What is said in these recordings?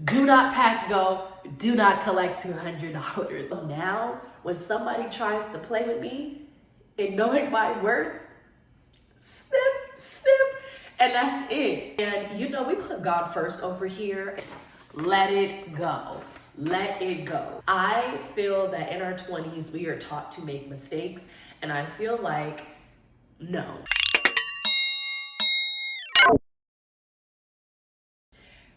Do not pass go. Do not collect $200. So now, when somebody tries to play with me and knowing my worth, snip, snip, and that's it. And you know, we put God first over here. Let it go. Let it go. I feel that in our 20s, we are taught to make mistakes, and I feel like, no.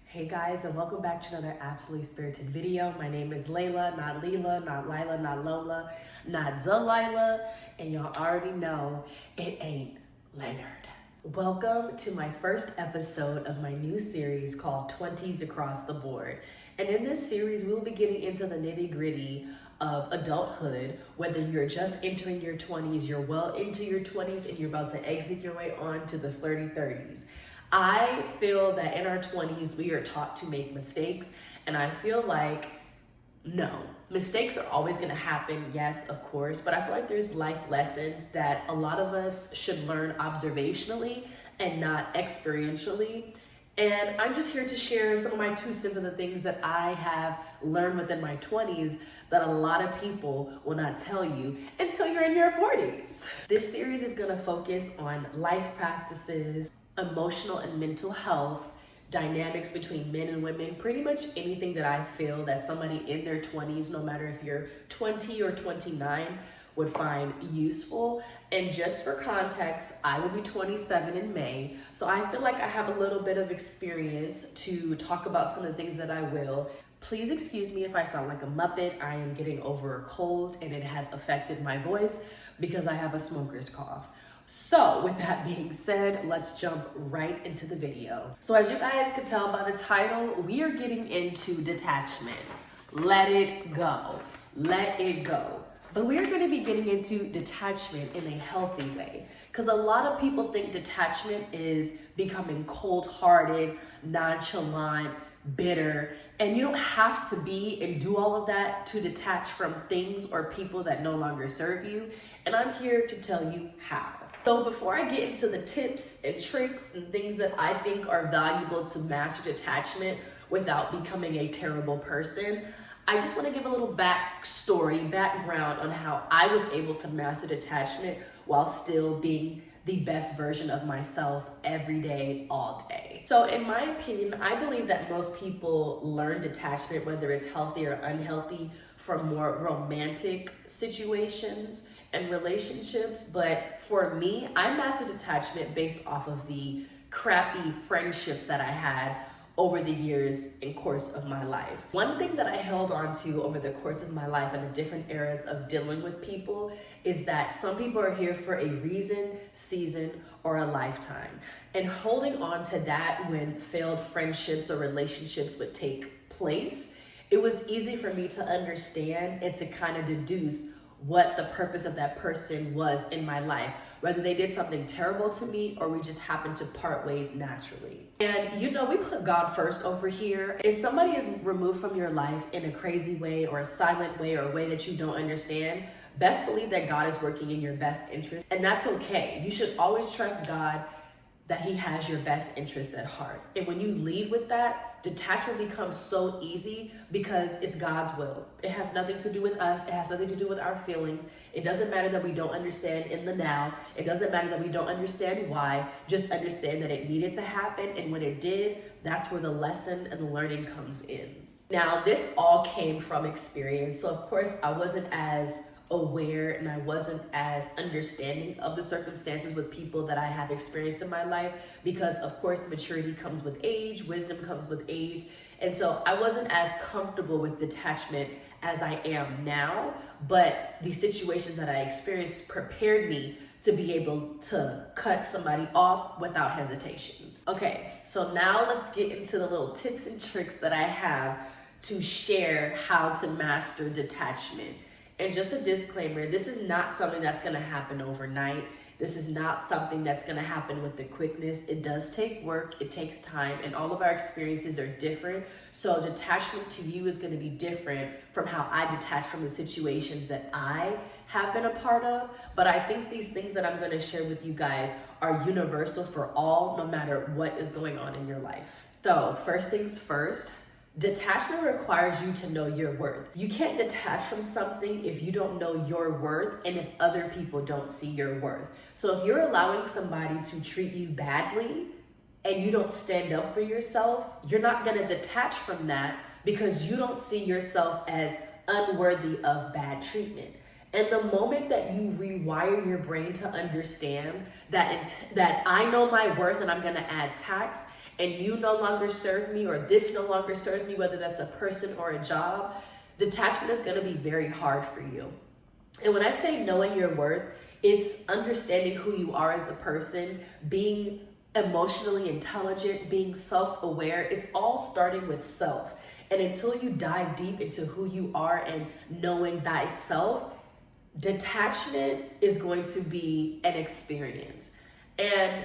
Hey guys, and welcome back to another absolutely spirited video. My name is Layla, not Leela, not Lila, not Lola, not Delilah, and y'all already know it ain't Leonard. Welcome to my first episode of my new series called Twenties Across The Board. And in this series, we'll be getting into the nitty-gritty of adulthood, whether you're just entering your 20s, you're well into your 20s, and you're about to exit your way on to the flirty 30s. I feel that in our 20s, we are taught to make mistakes, and I feel like, no, mistakes are always gonna happen, yes, of course, but I feel like there's life lessons that a lot of us should learn observationally and not experientially. And I'm just here to share some of my 2 cents of the things that I have learned within my 20s that a lot of people will not tell you until you're in your 40s. This series is gonna focus on life practices, emotional and mental health, dynamics between men and women, pretty much anything that I feel that somebody in their 20s, no matter if you're 20 or 29, would find useful. And just for context, I will be 27 in May, so I feel like I have a little bit of experience to talk about some of the things that I will. Please excuse me if I sound like a Muppet. I am getting over a cold and it has affected my voice because I have a smoker's cough. So with that being said, let's jump right into the video. So as you guys can tell by the title, we are getting into detachment. Let it go. Let it go. But we are going to be getting into detachment in a healthy way, because a lot of people think detachment is becoming cold-hearted, nonchalant, bitter, and you don't have to be and do all of that to detach from things or people that no longer serve you. And I'm here to tell you how. So before I get into the tips and tricks and things that I think are valuable to master detachment without becoming a terrible person, I just want to give a little background on how I was able to master detachment while still being the best version of myself every day, all day. So in my opinion, I believe that most people learn detachment, whether it's healthy or unhealthy, from more romantic situations and relationships. But for me, I mastered detachment based off of the crappy friendships that I had over the years and course of my life. One thing that I held on to over the course of my life and the different eras of dealing with people is that some people are here for a reason, season, or a lifetime. And holding on to that when failed friendships or relationships would take place, it was easy for me to understand and to kind of deduce what the purpose of that person was in my life, whether they did something terrible to me or we just happened to part ways naturally. And you know, we put God first over here. If somebody is removed from your life in a crazy way or a silent way or a way that you don't understand, best believe that God is working in your best interest, and that's okay. You should always trust God that He has your best interest at heart. And when you lead with that, detachment becomes so easy because it's God's will. It has nothing to do with us. It has nothing to do with our feelings. It doesn't matter that we don't understand in the now. It doesn't matter that we don't understand why. Just understand that it needed to happen. And when it did, that's where the lesson and the learning comes in. Now, this all came from experience. So of course, I wasn't as aware and I wasn't as understanding of the circumstances with people that I have experienced in my life, because of course maturity comes with age, wisdom comes with age, and so I wasn't as comfortable with detachment as I am now. But the situations that I experienced prepared me to be able to cut somebody off without hesitation. Okay, so now let's get into the little tips and tricks that I have to share how to master detachment. And just a disclaimer, this is not something that's gonna happen overnight. This is not something that's gonna happen with the quickness. It does take work, it takes time, and all of our experiences are different. So detachment to you is gonna be different from how I detach from the situations that I have been a part of. But I think these things that I'm gonna share with you guys are universal for all, no matter what is going on in your life. So first things first, Detachment requires you to know your worth. You can't detach from something if you don't know your worth and if other people don't see your worth. So if you're allowing somebody to treat you badly and you don't stand up for yourself, you're not going to detach from that because you don't see yourself as unworthy of bad treatment. And the moment that you rewire your brain to understand that I know my worth and I'm going to add tax, and you no longer serve me, or this no longer serves me, whether that's a person or a job, detachment is going to be very hard for you. And when I say knowing your worth, it's understanding who you are as a person, being emotionally intelligent, being self-aware. It's all starting with self. And until you dive deep into who you are and knowing thyself, detachment is going to be an experience. And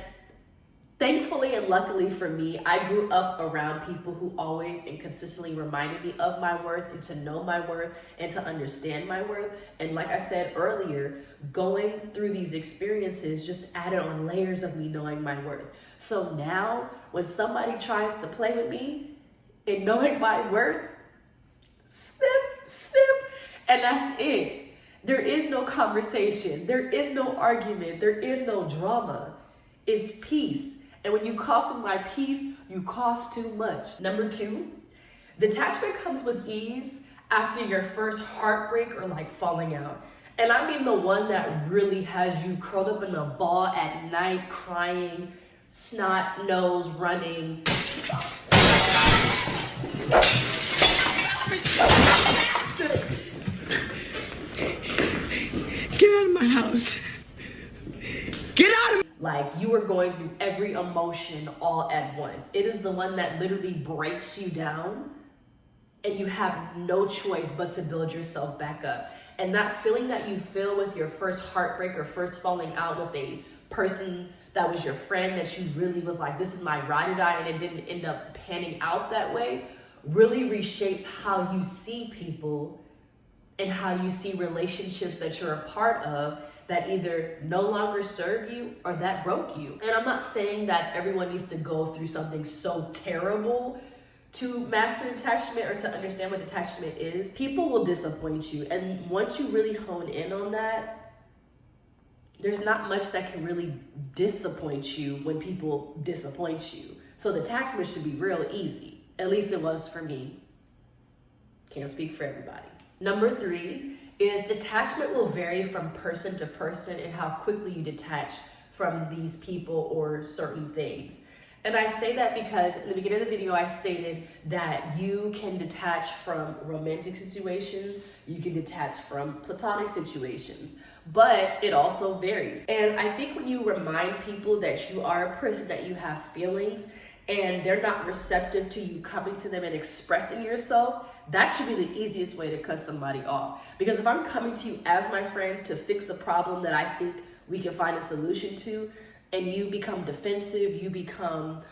thankfully and luckily for me, I grew up around people who always and consistently reminded me of my worth and to know my worth and to understand my worth. And like I said earlier, going through these experiences just added on layers of me knowing my worth. So now when somebody tries to play with me and knowing my worth, snip, snip, and that's it. There is no conversation. There is no argument. There is no drama. It's peace. And when you cost my peace, you cost too much. Number 2, detachment comes with ease after your first heartbreak or like falling out. And I mean the one that really has you curled up in a ball at night, crying, snot, nose, running. Get out of my house. Get out of. Like you are going through every emotion all at once. It is the one that literally breaks you down and you have no choice but to build yourself back up. And that feeling that you feel with your first heartbreak or first falling out with a person that was your friend that you really was like, this is my ride or die, and it didn't end up panning out that way, really reshapes how you see people and how you see relationships that you're a part of that either no longer serve you or that broke you. And I'm not saying that everyone needs to go through something so terrible to master detachment or to understand what detachment is. People will disappoint you. And once you really hone in on that, there's not much that can really disappoint you when people disappoint you. So detachment should be real easy. At least it was for me. Can't speak for everybody. Number 3 is detachment will vary from person to person and how quickly you detach from these people or certain things. And I say that because in the beginning of the video, I stated that you can detach from romantic situations, you can detach from platonic situations, but it also varies. And I think when you remind people that you are a person, that you have feelings, and they're not receptive to you coming to them and expressing yourself, that should be the easiest way to cut somebody off. Because if I'm coming to you as my friend to fix a problem that I think we can find a solution to, and you become defensive, you become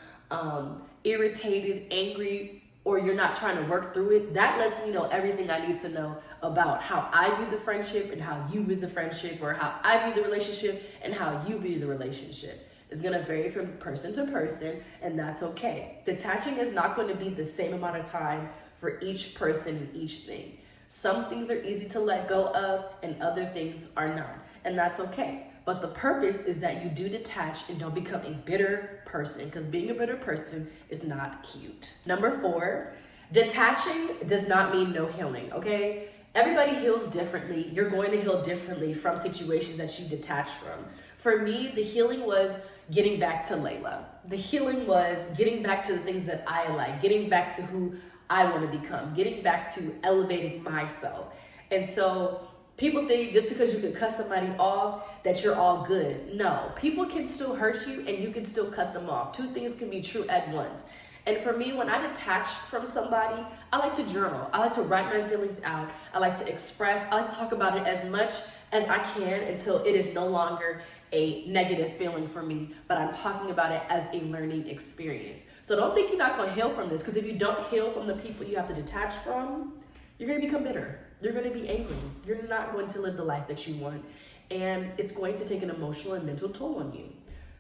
irritated, angry, or you're not trying to work through it, that lets me know everything I need to know about how I view the friendship and how you view the friendship, or how I view the relationship and how you view the relationship. It's going to vary from person to person, and that's okay. Detaching is not going to be the same amount of time for each person and each thing. Some things are easy to let go of and other things are not, and that's okay. But the purpose is that you do detach and don't become a bitter person, because being a bitter person is not cute. Number 4, detaching does not mean no healing, okay? Everybody heals differently. You're going to heal differently from situations that you detach from. For me, the healing was getting back to Layla. The healing was getting back to the things that I like, getting back to who I want to become, getting back to elevating myself. And so people think just because you can cut somebody off that you're all good. No, people can still hurt you and you can still cut them off. 2 things can be true at once. And for me, when I detach from somebody, I like to journal. I like to write my feelings out. I like to express. I like to talk about it as much as I can until it is no longer a negative feeling for me, but I'm talking about it as a learning experience. So don't think you're not going to heal from this, because if you don't heal from the people you have to detach from, you're going to become bitter. You're going to be angry. You're not going to live the life that you want, and it's going to take an emotional and mental toll on you.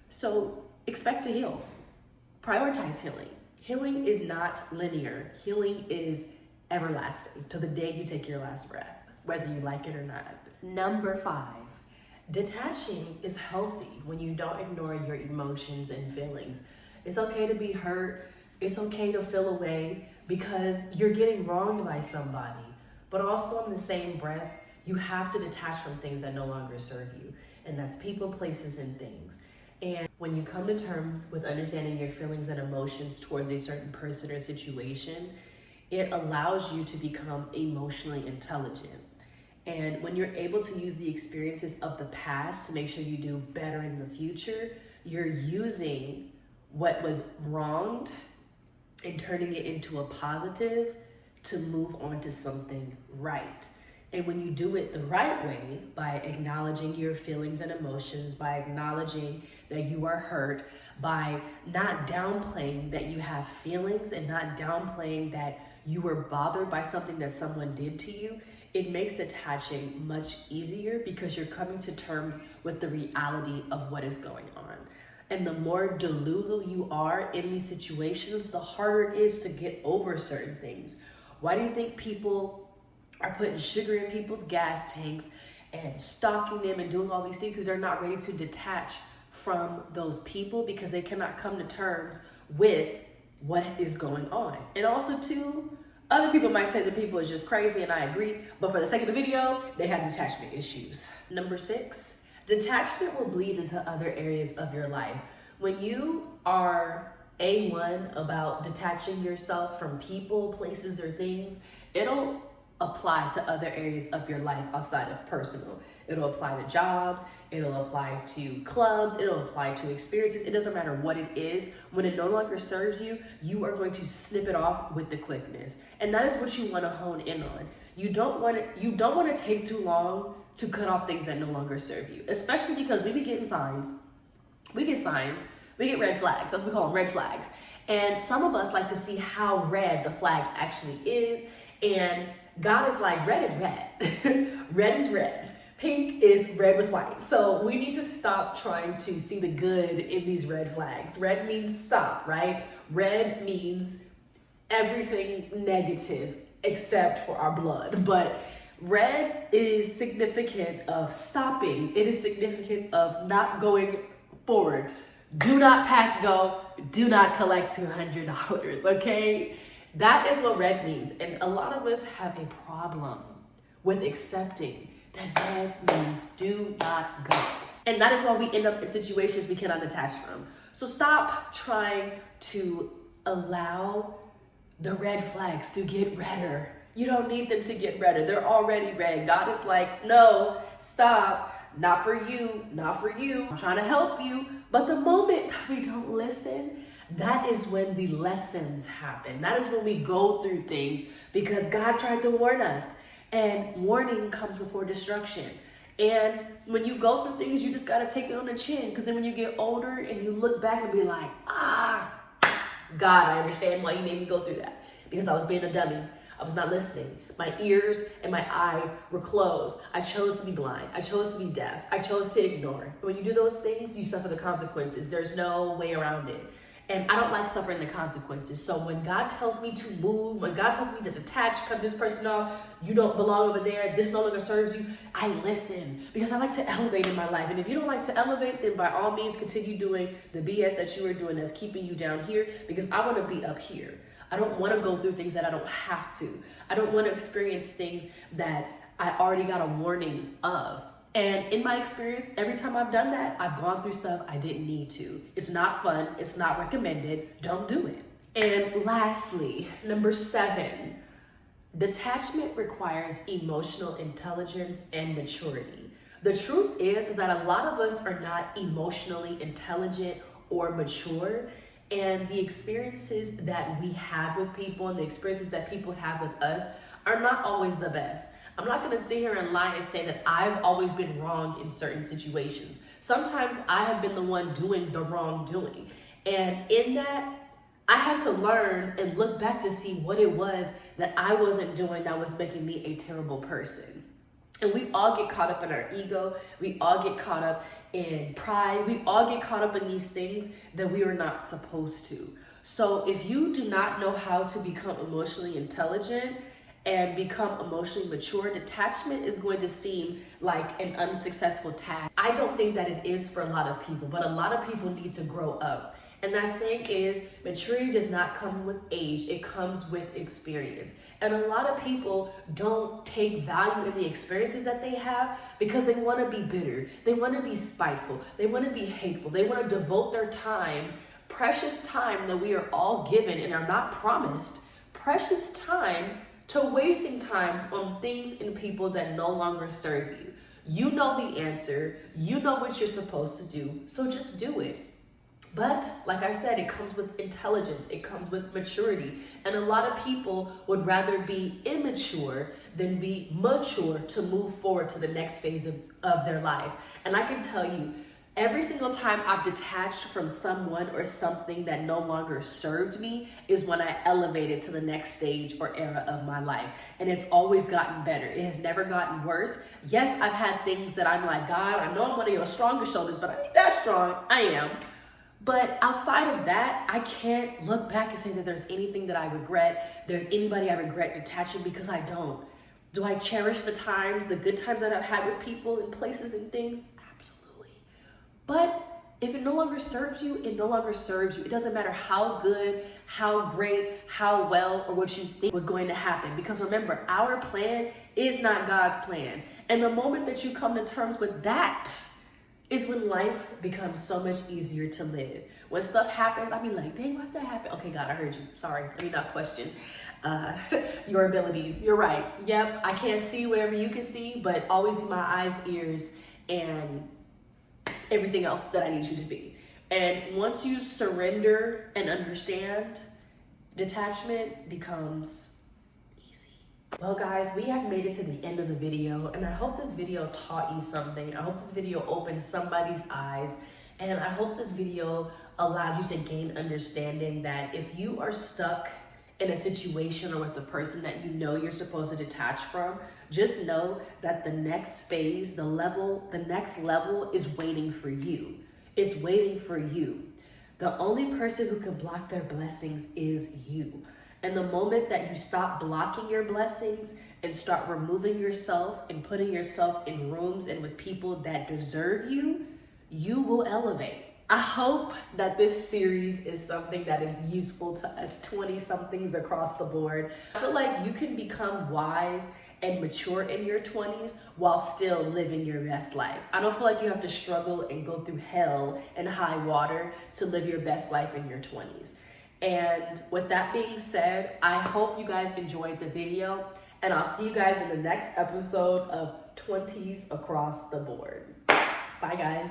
So expect to heal. Prioritize healing. Healing is not linear. Healing is everlasting till the day you take your last breath, whether you like it or not. Number 5, detaching is healthy when you don't ignore your emotions and feelings. It's okay to be hurt. It's okay to feel away because you're getting wronged by somebody. But also in the same breath, you have to detach from things that no longer serve you. And that's people, places, and things. And when you come to terms with understanding your feelings and emotions towards a certain person or situation, it allows you to become emotionally intelligent. And when you're able to use the experiences of the past to make sure you do better in the future, you're using what was wronged and turning it into a positive to move on to something right. And when you do it the right way, by acknowledging your feelings and emotions, by acknowledging that you are hurt, by not downplaying that you have feelings and not downplaying that you were bothered by something that someone did to you, it makes detaching much easier because you're coming to terms with the reality of what is going on. And the more delulu you are in these situations, the harder it is to get over certain things. Why do you think people are putting sugar in people's gas tanks and stalking them and doing all these things? Because they're not ready to detach from those people because they cannot come to terms with what is going on. And also too, other people might say that people is just crazy, and I agree, but for the sake of the video, they have detachment issues. Number 6, detachment will bleed into other areas of your life. When you are A1 about detaching yourself from people, places, or things, it'll apply to other areas of your life outside of personal. It'll apply to jobs, it'll apply to clubs, it'll apply to experiences. It doesn't matter what it is. When it no longer serves you, you are going to snip it off with the quickness. And that is what you want to hone in on. You don't want to take too long to cut off things that no longer serve you, especially because we be getting signs. We get signs, we get red flags. That's what we call them, red flags. And some of us like to see how red the flag actually is. And God is like, red is red. Red is red. Pink is red with white. So we need to stop trying to see the good in these red flags. Red means stop, right? Red means everything negative except for our blood. But red is significant of stopping. It is significant of not going forward. Do not pass go. Do not collect $200, okay? That is what red means. And a lot of us have a problem with accepting that red means do not go. And that is why we end up in situations we cannot detach from. So stop trying to allow the red flags to get redder. You don't need them to get redder. They're already red. God is like, no, stop. Not for you, not for you. I'm trying to help you. But the moment that we don't listen, that is when the lessons happen. That is when we go through things because God tried to warn us. And warning comes before destruction. And when you go through things, you just got to take it on the chin. Because then when you get older and you look back and be like, God, I understand why you made me go through that. Because I was being a dummy. I was not listening. My ears and my eyes were closed. I chose to be blind. I chose to be deaf. I chose to ignore. When you do those things, you suffer the consequences. There's no way around it. And I don't like suffering the consequences. So when God tells me to move, when God tells me to detach, cut this person off, you don't belong over there, this no longer serves you, I listen because I like to elevate in my life. And if you don't like to elevate, then by all means continue doing the BS that you are doing that's keeping you down here because I want to be up here. I don't want to go through things that I don't have to. I don't want to experience things that I already got a warning of. And in my experience, every time I've done that, I've gone through stuff I didn't need to. It's not fun. It's not recommended. Don't do it. And lastly, number 7, detachment requires emotional intelligence and maturity. The truth is that a lot of us are not emotionally intelligent or mature. And the experiences that we have with people and the experiences that people have with us are not always the best. I'm not going to sit here and lie and say that I've always been wrong in certain situations. Sometimes I have been the one doing the wrongdoing. And in that, I had to learn and look back to see what it was that I wasn't doing that was making me a terrible person. And we all get caught up in our ego. We all get caught up in pride. We all get caught up in these things that we are not supposed to. So if you do not know how to become emotionally intelligent and become emotionally mature, detachment is going to seem like an unsuccessful task. I don't think that it is for a lot of people, but a lot of people need to grow up. And that saying is, maturity does not come with age, it comes with experience. And a lot of people don't take value in the experiences that they have because they want to be bitter, they want to be spiteful, they want to be hateful, they want to devote their time, precious time that we are all given and are not promised, precious time to wasting time on things and people that no longer serve you. You know the answer, you know what you're supposed to do, so just do it. But like I said, it comes with intelligence, it comes with maturity. And a lot of people would rather be immature than be mature to move forward to the next phase of their life. And I can tell you, every single time I've detached from someone or something that no longer served me is when I elevated to the next stage or era of my life. And it's always gotten better. It has never gotten worse. Yes, I've had things that I'm like, God, I know I'm one of your strongest shoulders, but I ain't that strong. I am. But outside of that, I can't look back and say that there's anything that I regret. There's anybody I regret detaching, because I don't. Do I cherish the times, the good times that I've had with people and places and things? Absolutely. But if it no longer serves you, it no longer serves you. It doesn't matter how good, how great, how well, or what you think was going to happen. Because remember, our plan is not God's plan. And the moment that you come to terms with that is when life becomes so much easier to live. When stuff happens, I be like, dang, why'd that happen? Okay, God, I heard you. Sorry, let me not question your abilities. You're right. Yep, I can't see whatever you can see, but always be my eyes, ears, and everything else that I need you to be. And once you surrender and understand, detachment becomes easy. Well guys, we have made it to the end of the video, and I hope this video taught you something. I hope this video opened somebody's eyes, and I hope this video allowed you to gain understanding that if you are stuck in a situation or with the person that you know you're supposed to detach from, just know that the next phase, the next level is waiting for you. It's waiting for you. The only person who can block their blessings is you. And the moment that you stop blocking your blessings and start removing yourself and putting yourself in rooms and with people that deserve you, you will elevate. I hope that this series is something that is useful to us 20-somethings across the board. I feel like you can become wise and mature in your 20s while still living your best life. I don't feel like you have to struggle and go through hell and high water to live your best life in your 20s. And with that being said, I hope you guys enjoyed the video, and I'll see you guys in the next episode of 20s Across the Board. Bye guys.